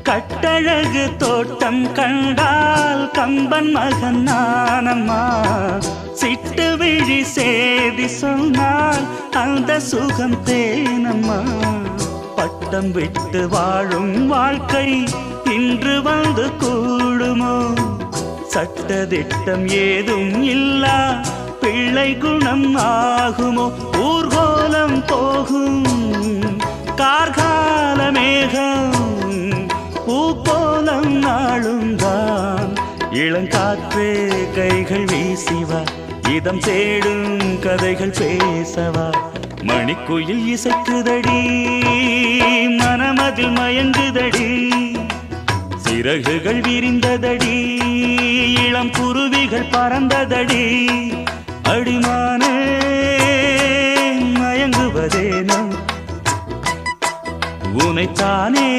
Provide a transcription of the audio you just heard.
கட்டழகு தோட்டம் கண்டால் கம்பன் மகன் நானம்மா. சிட்டு விழி சேதி சொன்னால் அந்த சுகம் தேனம்மா. பட்டம் விட்டு வாழும் வாழ்க்கை இன்று வந்து கூடுமோ? சட்டதிட்டம் ஏதும் இல்லா பிள்ளை குணம் ஆகுமோ? ஊர்கோலம் போகும் கார்கால மேகம் பூக்கோலம் நாளும் தான். இளங்காற்றே கைகள் வீசிவா, இதம் தேடும் கதைகள் பேசவா. மணிக்குயில் இசைக்குதடி, மனமதில் மயங்குதடி. சிறகுகள் விரிந்ததடி, இளம் குருவிகள் பறந்ததடி. அடிமானே மயங்குவதேனோ உனைத்தானே.